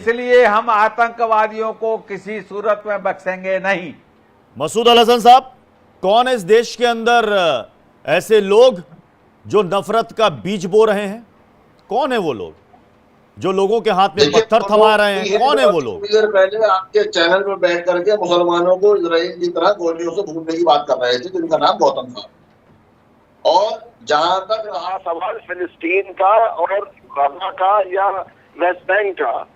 इसलिए हम आतंकवादियों को किसी सूरत में बख्शेंगे नहीं। मसूद अल हसन साहब, कौन है इस देश के अंदर ऐसे लोग जो नफरत का बीज बो रहे हैं? कौन है वो लोग जो लोगों के हाथ में पत्थर थमा रहे हैं? कौन है वो लोग? देर पहले आपके चैनल पर बैठ करके मुसलमानों को इजराइल की तरह गोलियों से भूनने की बात कर रहे थे, जिनका नाम गौतम था। और जहां तक रहा सवाल फिलिस्तीन का और गाजा का या वेस्ट बैंक का,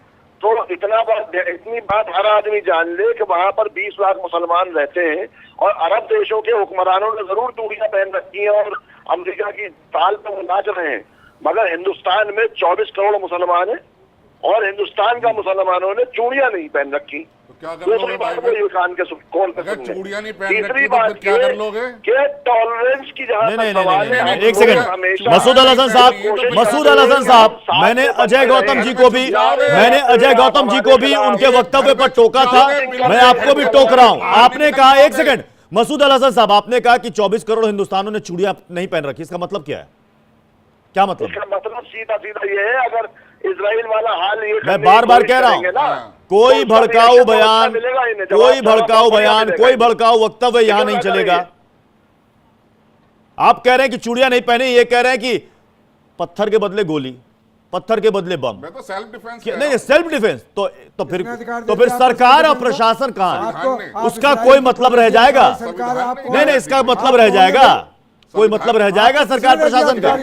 तो इतनी बात हर आदमी जान ले कि वहां पर 20 लाख मुसलमान रहते हैं और अरब देशों के हुक्मरानों ने जरूर चूड़ियां पहन रखी हैं और अमेरिका की ताल पे वो नाच रहे हैं, मगर हिंदुस्तान में 24 करोड़ मुसलमान हैं और हिंदुस्तान का मुसलमानों ने चूड़ियां नहीं पहन रखी। तो क्या कर लोगे भाई? अगर चूड़ियां नहीं पहन रखी तो फिर क्या कर लोगे? टॉलरेंस की जहां नहीं, एक सेकंड मसूद अल हसन साहब, मैंने अजय गौतम जी को भी उनके वक्तव्य पर टोका था, मैं आपको भी टोक रहा हूं। आपने कहा, एक सेकंड मसूद अल हसन साहब, आपने कहा कि 24 करोड़ हिंदुस्तानियों ने चूड़ियां नहीं पहन रखी, इसका मतलब क्या है? क्या मतलब? इसका मतलब सीधा ये है, अगर इजराइल वाला हाल ये मैं बार बार कह रहा हूं, कोई भड़काऊ बयान, कोई भड़काऊ वक्तव्य यहां नहीं चलेगा। आप कह रहे हैं कि चूड़ियां नहीं पहनी, ये कह रहे हैं कि पत्थर के बदले गोली, पत्थर के बदले बम। मैं तो सेल्फ डिफेंस नहीं, सेल्फ डिफेंस तो फिर सरकार और प्रशासन कहां है? उसका कोई मतलब रह जाएगा? नहीं, इसका मतलब रह जाएगा, कोई मतलब रह जाएगा सरकार प्रशासन का?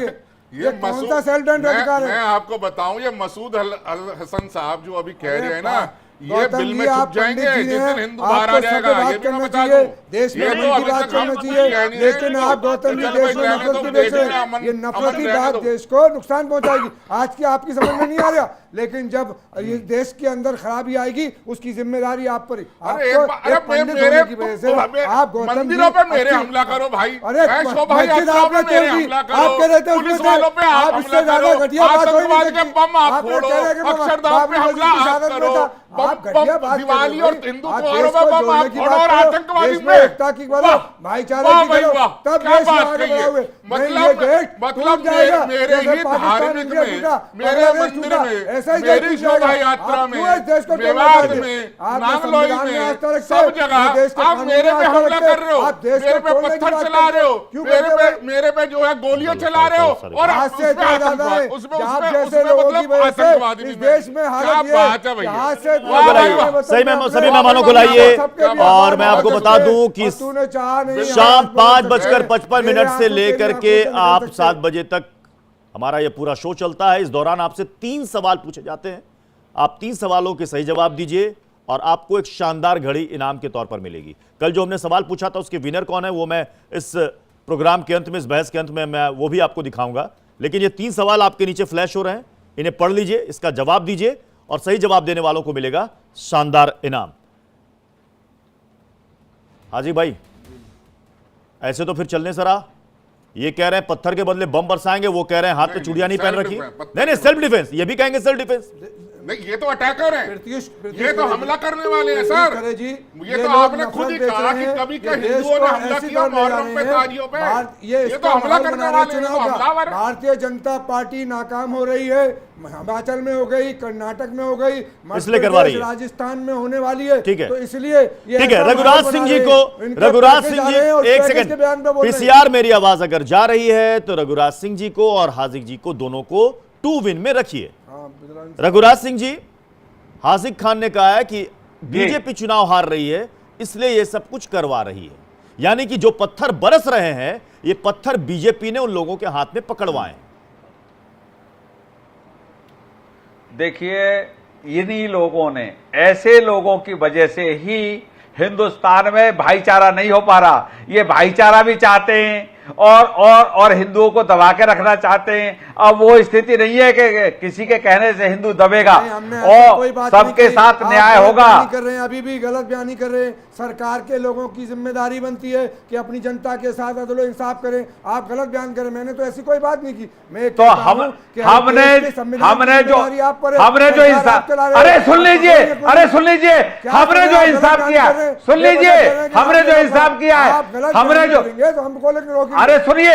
ये कौन सा सेल्फ डिफेंस अधिकार है? मैं आपको बताऊं, ये मसूद अल हसन साहब जो अभी कह रहे हैं ना, ये बिल में छुप जाएंगे जिस दिन हिंदू बाहर आ जाएगा। ये भी मैं बता दूं, देश में की बात करना चाहिए, लेकिन आप गौतम जी देश में नफरत की बेच रहे हैं। ये नफरत की बात देश को नुकसान पहुंचाएगी। आज की आपकी समझ में नहीं आ रहा, लेकिन जब ये देश के अंदर खराबी आएगी उसकी जिम्मेदारी आप पर। मंदिरों पे मेरे हमला करो भाई, अरे आप कह रहे थे पुलिस वालों पे आप हमला करो, आतंकवाद के बम आप फोड़ो, अक्षरधाम पे हमला आप करो, दिवाली और हिंदू त्योहारों में बम आप फोड़ो और आतंकवादी पे एकता की भाईचारे की करो, तब देश आगे बढ़ाओगे। मतलब मेरे ही धार्मिक में, मेरे मंदिर में, मेरी शोभा यात्रा में, मेवाड़ में, नांगलोई में, सब जगह आप मेरे पे हमला कर रहे हो, मेरे पे पत्थर चला रहे हो, मेरे पे जो है गोलियां चला रहे हो और उसमें आतंकवादी देश में हालत ये सही में सभी मेहमानों को लाइए। और मैं आपको बता दूं कि शाम 5:55 से लेकर के आप 7 बजे तक हमारा यह पूरा शो चलता है। इस दौरान आपसे 3 सवाल पूछे जाते हैं, आप 3 सवालों के सही जवाब दीजिए और आपको एक शानदार घड़ी इनाम के तौर पर मिलेगी। कल जो हमने सवाल पूछा था उसके विनर कौन है वो मैं इस प्रोग्राम के अंत में, इस बहस के अंत में मैं वो भी आपको दिखाऊंगा। लेकिन ये 3 सवाल आपके नीचे फ्लैश हो रहे हैं, इन्हें पढ़ लीजिए, इसका जवाब दीजिए और सही जवाब देने वालों को मिलेगा शानदार इनाम। हाजी भाई, ऐसे तो फिर चलने सरा, ये कह रहे हैं पत्थर के बदले बम बरसाएंगे, वो कह रहे हैं हाथ पे चूड़ियां नहीं पहन रखी। नहीं, सेल्फ डिफेंस, ये भी कहेंगे सेल्फ डिफेंस। नहीं, ये तो अटैकर हैं, ये तो हमला करने वाले हैं सर। ये तो आपने खुद ही कहा कि कभी के हिंदुओं ने हमला किया मुहर्रम पे, ताजियों पे, ये तो हमला करने वाले हैं, हमलावर। भारतीय जनता पार्टी नाकाम हो रही है, हिमाचल में हो गई, कर्नाटक में हो गई, इसलिए करवा रही है, राजस्थान में होने वाली है। ठीक है, तो इसलिए ठीक है। रघुराज सिंह जी, एक सेकंड, पीसीआर मेरी आवाज अगर जा रही है तो रघुराज सिंह जी को और हाजिक जी को दोनों को 2 विन में रखिए। रघुराज सिंह जी, हाजिक खान ने कहा है कि बीजेपी चुनाव हार रही है इसलिए ये सब कुछ करवा रही है, यानी कि जो पत्थर बरस रहे हैं ये पत्थर बीजेपी ने उन लोगों के हाथ में पकड़वाए। देखिए, इन्हीं लोगों ने, ऐसे लोगों की वजह से ही हिंदुस्तान में भाईचारा नहीं हो पा रहा। ये भाईचारा भी चाहते हैं और हिंदुओं को दबा के रखना चाहते हैं। अब वो स्थिति नहीं है कि किसी के कहने से हिंदू दबेगा और सबके साथ न्याय होगा। कर रहे हैं, अभी भी गलत बयानी कर रहे हैं। सरकार के लोगों की जिम्मेदारी बनती है कि अपनी जनता के साथ अदल इंसाफ करें। आप गलत बयान करें, मैंने तो ऐसी कोई बात नहीं की। मैं तो हमने जो इंसाफ, अरे सुन लीजिए, हमने जो इंसाफ किया, सुन लीजिए, हमने जो इंसाफ किया है, हमने जो, तो हमको लेकर, अरे सुनिए,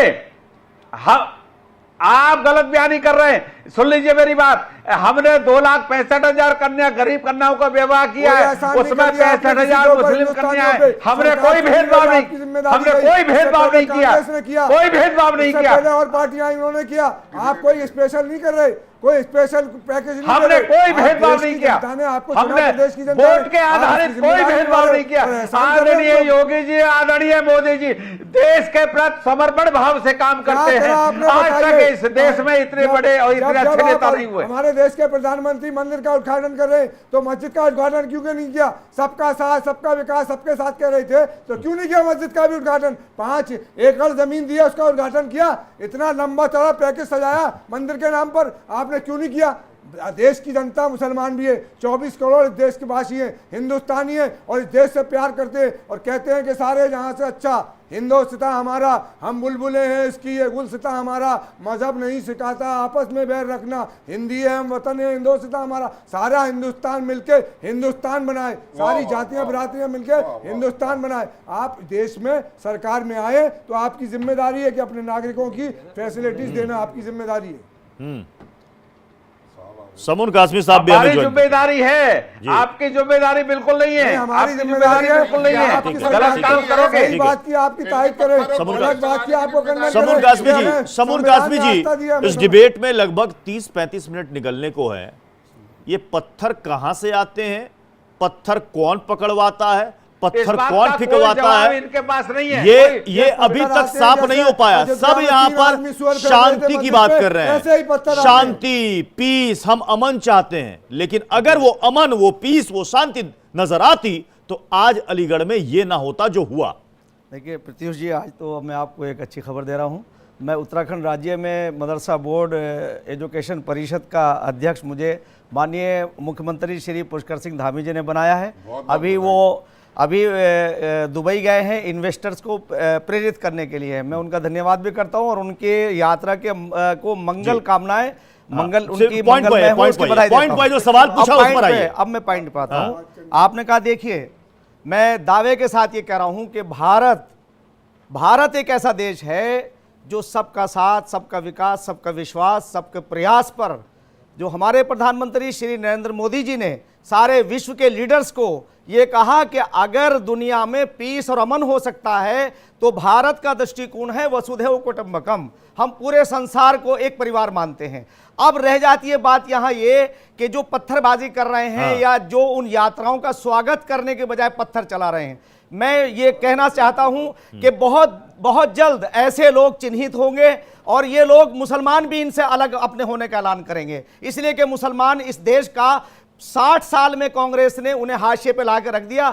आप गलत बयानी कर रहे हैं, सुन लीजिए मेरी बात। हमने 2,65,000 कन्या गरीब कन्याओं का विवाह किया है, उसमें 65,000 मुस्लिम कन्या है। हमने कोई भेदभाव नहीं, हमने कोई भेदभाव नहीं किया, कोई भेदभाव नहीं किया। और पार्टियां इन्होंने किया, आप कोई स्पेशल नहीं कर रहे, कोई स्पेशल पैकेज नहीं, हमने कोई भेदभाव नहीं किया, हमने वोट के आधारित कोई भेदभाव नहीं किया। आदरणीय योगी जी, आदरणीय मोदी जी देश के प्रति समर्पण भाव से काम करते हैं। आज तक इस देश में इतने बड़े और इतने अच्छे नेता नहीं हुए। हमारे देश के प्रधानमंत्री मंदिर का उद्घाटन कर रहे हैं, तो मस्जिद का उद्घाटन क्यों नहीं किया? सबका साथ, सबका विकास, सबके साथ कह रहे थे, तो क्यों नहीं किया मस्जिद का भी उद्घाटन? 5 एकड़ जमीन दिया, उसका उद्घाटन किया, इतना लंबा चौड़ा पैकेज सजाया मंदिर के नाम पर, आपने क्यों नहीं किया? देश की जनता मुसलमान भी है, 24 करोड़ देश के वासी हैं, हिंदुस्तानी है और इस देश से प्यार करते हैं और कहते हैं कि सारे जहां से अच्छा हिंदुस्तान हमारा, हम बुलबुले हैं इसकी, ये गुलसिता हमारा, मजहब नहीं सिखाता आपस में बैर रखना, हिंदी है हम वतन है हिंदुस्तान हमारा, सारा हिंदुस्तान मिलके हिंदुस्तान बनाए, सारी जातियां बिरादरियां मिलके हिंदुस्तान बनाए। आप देश में सरकार में आए तो आपकी जिम्मेदारी है कि अपने नागरिकों की फैसिलिटीज देना आपकी जिम्मेदारी है। समून कासमी साहब भी हमारी जिम्मेदारी है, आपकी जिम्मेदारी बिल्कुल नहीं है, हमारी आपकी जिम्मेदारी बिल्कुल नहीं है। गलत काम करोगे, सही बात की आपकी तारीफ करें, अलग बात की आपको करना। समून कासमी जी, इस डिबेट में लगभग 30-35 मिनट निकलने को है। ये पत्थर कहां से आते हैं, पत्थर कौन पकड़वाता है, पत्थर कौन फिकवाता है, इनके पास नहीं है। ये अभी तक साफ नहीं हो पाया। सब यहाँ पर शांति की बात कर रहे हैं, शांति, पीस, हम अमन चाहते हैं। लेकिन अगर वो अमन, वो पीस, वो शांति नजर आती तो आज अलीगढ़ में ये ना होता जो हुआ। देखिए प्रत्युष जी, आज तो मैं आपको एक अच्छी खबर दे रहा हूँ। मैं उत्तराखंड राज्य में मदरसा बोर्ड एजुकेशन परिषद का अध्यक्ष मुझे माननीय मुख्यमंत्री श्री पुष्कर सिंह धामी जी ने बनाया है। अभी दुबई गए हैं इन्वेस्टर्स को प्रेरित करने के लिए। मैं उनका धन्यवाद भी करता हूं और उनके यात्रा के को मंगल कामनाएं, मंगल उनकी मंगलमय हो, उसकी बधाई देता हूं। जो सवाल पूछा उस पर आइए। अब मैं पॉइंट पे आता हूं। आपने कहा, देखिए मैं दावे के साथ ये कह रहा हूं कि भारत एक ऐसा देश है जो सबका साथ, सबका विकास, सबका विश्वास, सबके प्रयास पर जो हमारे प्रधानमंत्री श्री नरेंद्र मोदी जी ने सारे विश्व के लीडर्स को ये कहा कि अगर दुनिया में पीस और अमन हो सकता है तो भारत का दृष्टिकोण है वसुधैव कुटुंबकम, हम पूरे संसार को एक परिवार मानते हैं। अब रह जाती है बात यहाँ ये कि जो पत्थरबाजी कर रहे हैं या जो उन यात्राओं का स्वागत करने के बजाय पत्थर चला रहे हैं, मैं ये कहना चाहता हूं कि बहुत जल्द ऐसे लोग चिन्हित होंगे और ये लोग मुसलमान भी इनसे अलग अपने होने का ऐलान करेंगे। इसलिए कि मुसलमान इस देश का 60 साल में कांग्रेस ने उन्हें हाशिए पे लाकर रख दिया,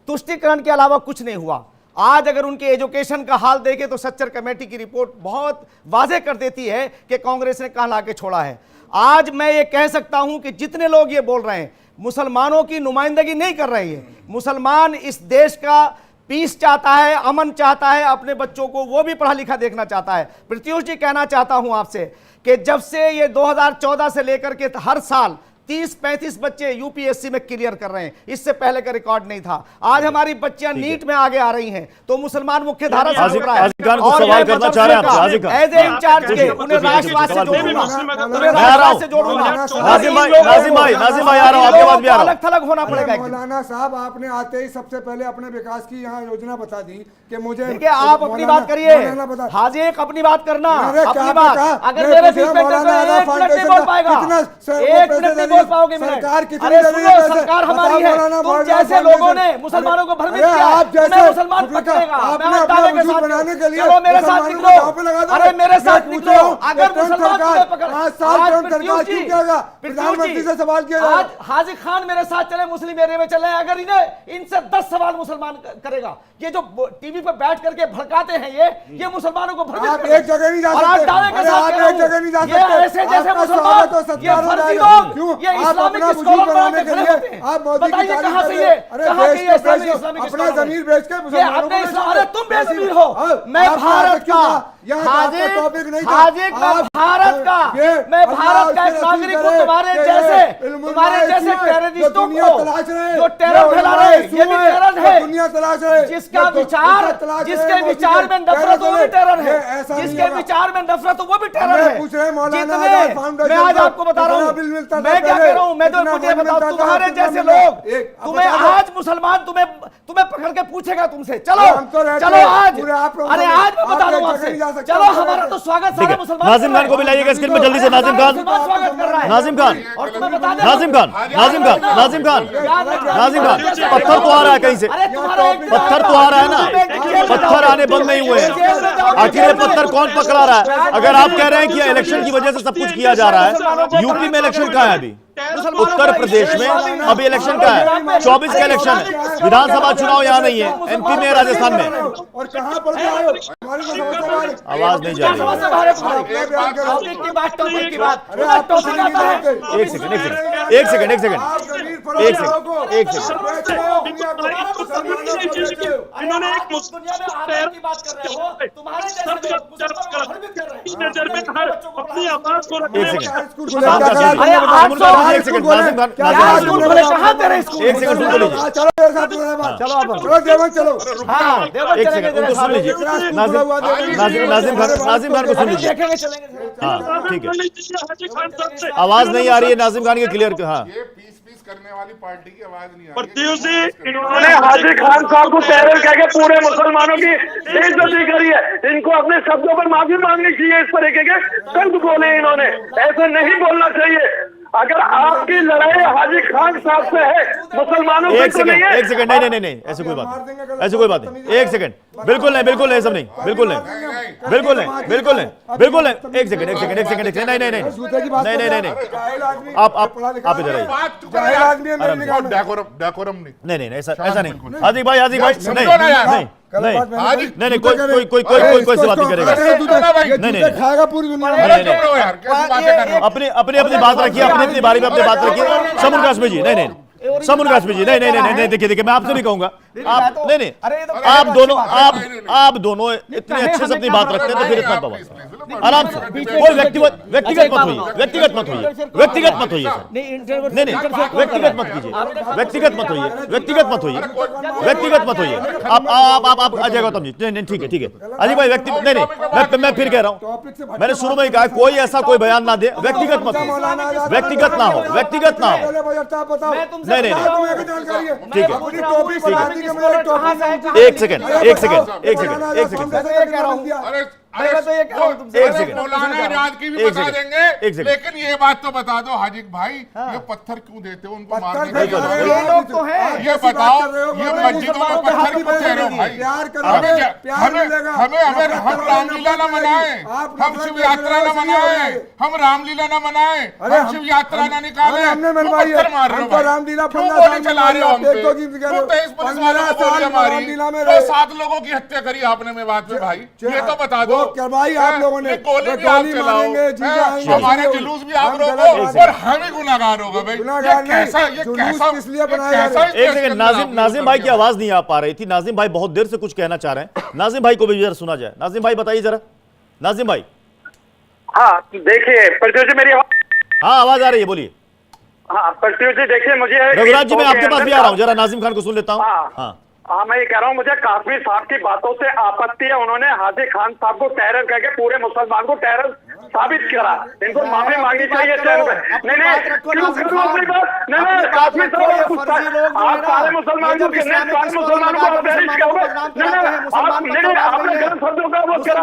तुष्टीकरण के अलावा कुछ नहीं हुआ। आज अगर उनके एजुकेशन का हाल देखें तो सच्चर कमेटी की रिपोर्ट बहुत वाजे कर देती है कि कांग्रेस ने कहां लाके छोड़ा है। आज मैं ये कह सकता हूं कि जितने लोग ये बोल रहे हैं मुसलमानों की नुमाइंदगी नहीं कर रहे हैं। मुसलमान इस देश का पीस चाहता है, अमन चाहता है, अपने बच्चों को वो भी पढ़ा लिखा देखना चाहता है। प्रत्युष जी, कहना चाहता हूं आपसे कि जब से ये 2014 से लेकर के हर साल 30-35 बच्चे यूपीएससी में क्लियर कर रहे हैं, इससे पहले का रिकॉर्ड नहीं था। आज हमारी बच्चियां नीट में आगे आ रही हैं तो मुसलमान मुख्य धारा से जुड़ रहा है। सवाल करना चाह रहे हैं एज ए इंचार्ज के उन्हें राष्ट्रवाद से जोड़ूंगा, नाजिम भाई आ रहा हूं, आपके बाद भी आ रहा हूं। अलग थलग होना पड़ेगा। मौलाना साहब, आपने आते ही सबसे पहले अपने विकास की यहाँ योजना बता दी कि मुझे। देखिए, आप अपनी बात करिए, हाजी एक अपनी बात करना, अपनी बात। अगर मेरे बीच में 1 मिनट नहीं बोल पाएगा, 1 मिनट नहीं बोल पाओगे। सरकार कितनी अरे सुनो, सरकार हमारी है। तुम जैसे लोगों ने मुसलमानों को भ्रमित किया, तुम्हें मुसलमान पकड़ेगा। मैं दावे के साथ चलो मेरे साथ निकलो, अरे मेरे साथ निकलो। अगर मुसलमान तुम्हें पकड़, प्रधानमंत्री से सवाल किया, आज हाजी खान मेरे साथ चले, मुस्लिम एरिया में चले, अगर इनसे 10 सवाल मुसलमान करेगा, ये जो टीवी पे बैठ करके भड़काते हैं ये मुसलमानों को भ्रमित करते हैं। एक जगह नहीं जा सकते, और दावे के साथ एक जगह नहीं जा सकते। ये ऐसे जैसे मुसलमान, ये फर्जी लोग, ये इस्लामिक स्कॉलर बना के खड़े होते हैं। बताइए कहां से ये, कहां के ये इस्लामिक अपना जमीर बेच के अपने इस्लाम, अरे तुम बेज़मीर हो, मैं भारत का हाजिक, मैं भारत का एक नागरिक हूं। तुम्हारे जैसे टेररिस्टों को जो टेरर फैला रहे हैं, ये भी टेरर है, दुनिया तलाश है, जिसका विचार, जिसके विचार में नफरत हो वो भी टेरर है, जिसके विचार में नफरत हो वो भी टेरर है। जितने मैं आज आपको बता रहा हूँ, मैं क्या कह रहा हूँ, मैं तो मुझे बताओ, तुम्हारे जैसे लोग, तुम्हें आज मुसलमान तुम्हें पकड़ के पूछेगा तुमसे, चलो चलो आज, अरे आज मैं बता दूं आपसे, चलो हमारा तो स्वागत सारा मुसलमान। नाजिम खान को भी लाइएगा स्क्रीन पे जल्दी से। नाजिम खान, स्वागत कर रहा है नाजिम खान, और तुम्हें बता दें, नाजिम खान, नाजिम खान, नाजिम खान, नाजिम खान, पत्थर तो आ रहा है कहीं से, पत्थर तो आ रहा है ना, पत्थर आने बंद नहीं हुए हैं। आखिर ये पत्थर कौन पकड़ा रहा है? अगर आप कह रहे हैं कि इलेक्शन की वजह से सब कुछ किया जा रहा है, यूपी में इलेक्शन कहाँ है अभी? उत्तर प्रदेश में अभी इलेक्शन का है, 24 का इलेक्शन है, विधानसभा चुनाव यहाँ नहीं है, एमपी में, राजस्थान में। और कहां पर आवाज नहीं जा रही है। एक सेकंड, एक सेकंड, एक सेकंड, एक सेकंड, एक सेकंड। इन्होंने एक अपनी आवाज को रखने एक वाला एक सेकंड, नाजिम खान, एक सेकंड सुन लीजिए, चलो एक सेकंड उनको सुन लीजिए, नाजिम खान को सुन लीजिए। हाँ ठीक है, आवाज नहीं आ रही है नाजिम खान की क्लियर। हाँ, ये पीस करने वाली पार्टी की आवाज नहीं आ प्रत्युष जी, इन्होंने हाजी खान साहब को टेरर कह के पूरे मुसलमानों की बेइज्जती करी है। इनको अपने शब्दों पर माफी मांगनी चाहिए। इस तरीके के शब्द बोले इन्होंने, ऐसे नहीं बोलना चाहिए। अगर आपकी लड़ाई हाजी खान साहब से है, मुसलमानों से तो नहीं है। एक सेकंड, नहीं, ऐसी कोई बात नहीं, ऐसी कोई बात नहीं, एक सेकंड, बिल्कुल नहीं, बिल्कुल नहीं, सब नहीं, बिल्कुल नहीं, बिल्कुल नहीं, बिल्कुल नहीं, बिल्कुल नहीं, एक सेकंड, नहीं, आप इधर आइए। डेकोरम नहीं, ऐसा नहीं, हाजी भाई, नहीं, कोई से बात नहीं करेगा। नहीं, खाएगा पूरी दुनिया। अपनी बात रखिए, अपनी बारी में अपनी बात रखिए। समुन काश्मीर जी, नहीं, समुन काश्मीर जी, नहीं, देखिए, मैं आपसे नहीं कहूंगा, आप नहीं, आप दोनों इतने अच्छे से अपनी बात रखते हैं, तो फिर इतना पावा आराम से, कोई व्यक्तिगत मत होइए, व्यक्तिगत मत होइए सर, व्यक्तिगत मत कीजिए, व्यक्तिगत मत होइए। आप अजय गौतम जी, नहीं, ठीक है, अजय भाई, नहीं, मैं फिर कह रहा हूँ, मैंने शुरू में ही कहा, कोई ऐसा कोई बयान ना दे, व्यक्तिगत मत हो, व्यक्तिगत ना हो। नहीं, ठीक है, एक सेकंड, मौलाना आजाद की भी बता देंगे, लेकिन ये बात तो बता दो हाजी भाई, ये पत्थर क्यों देते हो उनको मारने के लिए? ये लोग तो हैं, ये बताओ, ये मस्जिदों में पत्थर क्यों दे रहे हो भाई? हमें हम रामलीला न मनाए, हम शिव यात्रा न मनाए, हम रामलीला न मनाए, हम शिव यात्रा न निकाले, पत्थर मार रहे हो रामलीला, क्यों गोली चला रहे हो हम पे? क्यों 23 पुलिस वालों को गोलियां मारी, तो 7 लोगों की हत्या करी आपने मेवात में भाई, ये तो बता दो। करवाई आप लोगों ने, गोली भी आप चलाओ, हमारे जुलूस भी आप रोको, और हम ही गुनाहगार होगा भाई। ये कैसा किस लिए बनाया? एक सेकंड, नाजिम भाई की आवाज नहीं आ पा रही थी। नाजिम भाई बहुत देर से कुछ कहना चाह रहे हैं, नाजिम भाई को भी जरा सुना जाए। नाजिम भाई बताइए जरा, नाजिम भाई। हाँ देखिए प्रत्युष जी, मेरी हाँ आवाज आ रही है, बोलिए। हाँ प्रत्युष जी देखिए, मुझे रघुराज जी मैं आपके पास भी आ रहा हूँ, जरा नाजिम खान को सुन लेता हूँ। हाँ मैं ये कह रहा हूँ, मुझे काश्मीर साहब की बातों से आपत्ति है। उन्होंने हाजी खान साहब को टेरर कह के पूरे मुसलमान को टेरर साबित करा। इनको माफी मांगनी चाहिए। नहीं, काश्मीर साहब आप सारे मुसलमान को, सारे मुसलमानों को आपने गलत शब्दों का वो करा।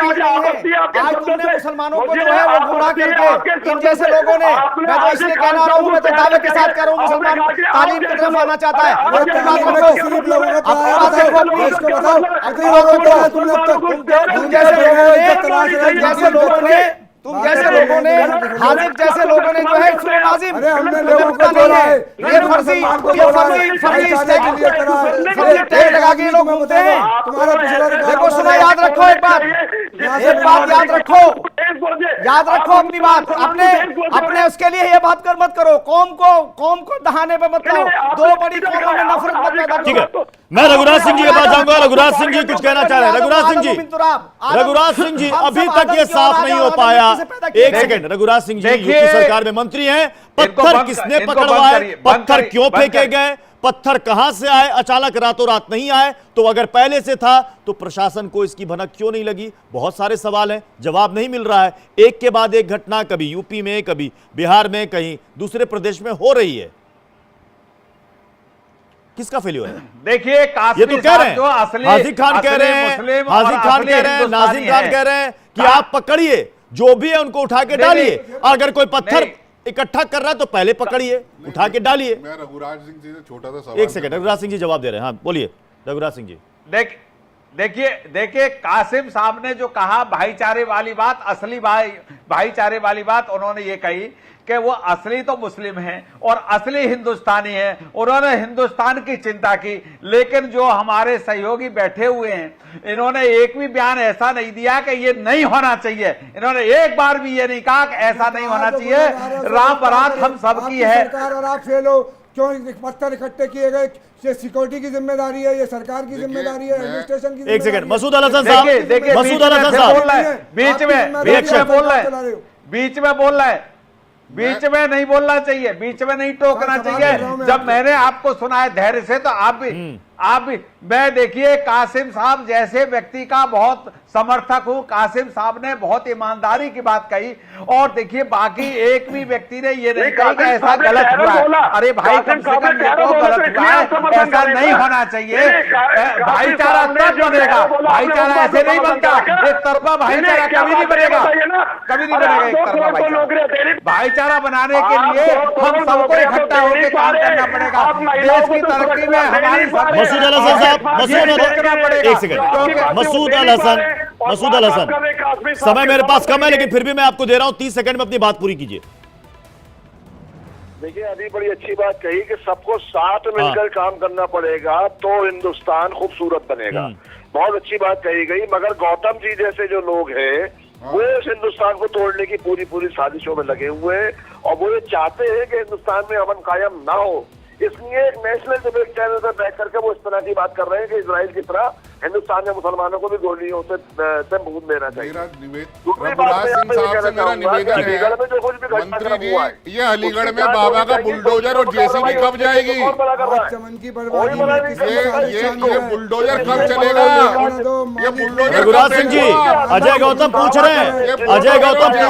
मुझे आपत्ति है आपके शब्दों से, मुसलमानों को जो है वो गुमराह करके इन जैसे लोगों ने, मैं तो इसलिए कहना रहा हूँ, मैं तो दावे के साथ कह रहा हूँ, मुसलमान तालीम की तरफ आना चाहता है। तुम जैसे लोगों ने हाजिर जैसे लोगों ने जो है नाजिम, ये फर्जी टैग लगा के लोग घूमते हैं। देखो सुनो, याद रखो एक बात याद रखो अपनी बात, अपने उसके लिए ये बात मत करो, कौम को दहाने पे मत लाओ, दो बड़ी कौमों में नफरत मत पैदा करो। ठीक है, मैं रघुराज सिंह जी के पास जाऊंगा। रघुराज सिंह जी कुछ कहना चाह रहे हैं। रघुराज सिंह जी अभी तक ये साफ नहीं हो पाया। एक सेकंड, रघुराज सिंह जी यूपी सरकार में मंत्री हैं, पत्थर किसने पकड़वाए, पत्थर क्यों फेंके गए, पत्थर कहां से आए, अचानक रातों रात नहीं आए, तो अगर पहले से था तो प्रशासन को इसकी भनक क्यों नहीं लगी? बहुत सारे सवाल हैं, जवाब नहीं मिल रहा है। एक के बाद एक घटना कभी यूपी में, कभी बिहार में, कहीं दूसरे प्रदेश में हो रही है। किसका फेल्योर है? देखिए ये तो कह रहे हैं, हाजिर खान कह रहे हैं, नाजिम खान कह रहे हैं कि आप पकड़िए, जो भी है उनको उठा के डालिए, अगर कोई पत्थर इकट्ठा कर रहा है तो पहले पकड़िए, उठा के डालिए। मैं रघुराज सिंह जी से छोटा सा सवाल, एक सेकंड, रघुराज सिंह जी जवाब दे रहे हैं। हाँ बोलिए रघुराज सिंह जी। देखिए कासिम साहब ने जो कहा भाईचारे वाली बात, असली भाईचारे वाली बात उन्होंने ये कही कि वो असली तो मुस्लिम हैं और असली हिंदुस्तानी हैं, उन्होंने हिंदुस्तान की चिंता की। लेकिन जो हमारे सहयोगी बैठे हुए हैं, इन्होंने एक भी बयान ऐसा नहीं दिया कि ये नहीं होना चाहिए। इन्होंने एक बार भी ये नहीं कहा कि ऐसा नहीं होना चाहिए। राम बारात हम सबकी है। सरकार और आप फेलो क्यों पत्थर इकट्ठे किए गए? ये सिक्योरिटी की जिम्मेदारी है, ये सरकार की जिम्मेदारी है, एडमिनिस्ट्रेशन की। एक सेकंड, मसूद अल हसन साहब, मसूद अल हसन साहब बीच में बोल रहे हैं, बीच में नहीं बोलना चाहिए, बीच में नहीं टोकना चाहिए। जब मैंने आपको सुना है धैर्य से, तो आप भी मैं देखिए कासिम साहब जैसे व्यक्ति का बहुत समर्थक हूं। कासिम साहब ने बहुत ईमानदारी की बात कही, और देखिए बाकी एक भी व्यक्ति ने ये नहीं कहा कि ऐसा गलत हुआ है। अरे भाई कम से कम ये तो गलत हुआ है, ऐसा नहीं होना चाहिए। भाईचारा तब बनेगा, भाईचारा ऐसे नहीं बनता। एक तरफा भाईचारा कभी नहीं बनेगा, कभी नहीं बनेगा एक तरफा भाईचारा। भाईचारा बनाने के लिए हम सबको इकट्ठा होकर काम करना पड़ेगा। देश की तरक्की में हमारी मसूद अल हसन साहब, एक सेकंड, मसूद अल हसन, समय मेरे पास कम है लेकिन फिर भी मैं आपको दे रहा हूं 30 सेकंड में अपनी बात पूरी कीजिए। देखिए अभी बड़ी अच्छी बात कही कि सबको साथ मिलकर काम करना पड़ेगा तो हिंदुस्तान खूबसूरत बनेगा। बहुत अच्छी बात कही गई, मगर गौतम जी जैसे जो लोग हैं वो इस हिंदुस्तान को तोड़ने की पूरी साजिशों में लगे हुए हैं, और वो ये चाहते हैं कि हिंदुस्तान में अमन कायम ना हो। इसलिए एक नेशनल डिबेट चैनल पर बैठ करके वो इस तरह की बात कर रहे हैं कि इजराइल की तरह हिंदुस्तान में मुसलमानों को भी गोलियों से भून देना चाहिए। रघुराज सिंह साहब से मेरा निवेदन है, मंत्री जी ये अलीगढ़ में बाबा का बुलडोजर और जेसीबी कब जाएगी? ये बुलडोजर कब चलेगा? ये बुलडोजर, रघुराज सिंह जी, अजय गौतम पूछ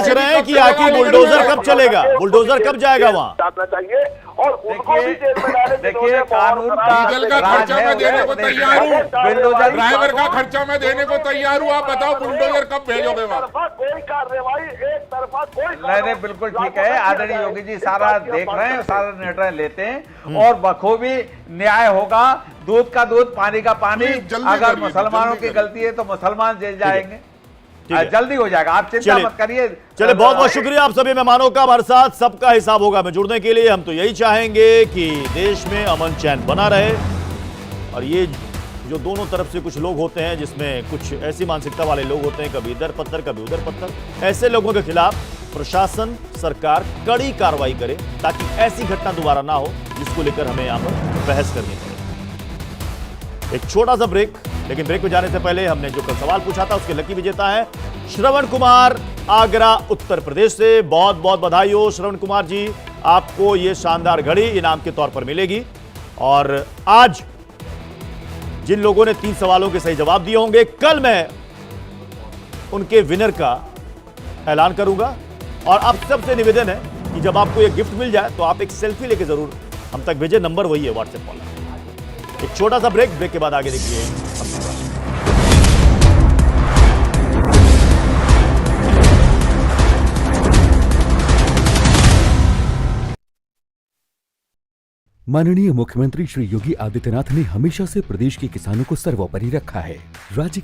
रहे हैं कि आखिर बुलडोजर कब चलेगा, बुलडोजर कब जाएगा वहाँ? चाहिए और उनको भी जेल में डाले। देखिए कानून डीजल का खर्चा मैं देने को तैयार हूँ, ड्राइवर का खर्चा मैं देने को तैयार हूँ। आप बताओ बुलडोजर कब भेजोगे? कोई कार्रवाई एक तरफा कोई नहीं, बिल्कुल ठीक है। आदरणीय योगी जी सारा देख रहे हैं, सारा निर्णय लेते हैं और बखूबी न्याय होगा। दूध का दूध, पानी का पानी। अगर मुसलमानों की गलती है तो मुसलमान जेल जाएंगे, जल्दी हो जाएगा, आप चिंता मत करिए। चलिए बहुत बहुत शुक्रिया आप सभी मेहमानों का, हमारे साथ सबका हिसाब होगा में जुड़ने के लिए। हम तो यही चाहेंगे कि देश में अमन चैन बना रहे, और ये जो दोनों तरफ से कुछ लोग होते हैं जिसमें कुछ ऐसी मानसिकता वाले लोग होते हैं, कभी इधर पत्थर कभी उधर पत्थर, ऐसे लोगों के खिलाफ प्रशासन सरकार कड़ी कार्रवाई करे ताकि ऐसी घटना दोबारा ना हो जिसको लेकर हमें यहाँ पर बहस करनी पड़े। एक छोटा सा ब्रेक, लेकिन ब्रेक में जाने से पहले हमने जो कल सवाल पूछा था उसके लकी विजेता है श्रवण कुमार, आगरा उत्तर प्रदेश से। बहुत बहुत बधाई हो श्रवण कुमार जी, आपको ये शानदार घड़ी इनाम के तौर पर मिलेगी। और आज जिन लोगों ने 3 सवालों के सही जवाब दिए होंगे, कल मैं उनके विनर का ऐलान करूंगा। और आप सबसे निवेदन है कि जब आपको ये गिफ्ट मिल जाए तो आप एक सेल्फी लेके जरूर हम तक भेजें, नंबर वही है व्हाट्सएप वाला। एक छोटा सा ब्रेक के बाद आगे देखिए। माननीय मुख्यमंत्री श्री योगी आदित्यनाथ ने हमेशा से प्रदेश के किसानों को सर्वोपरि रखा है। राज्य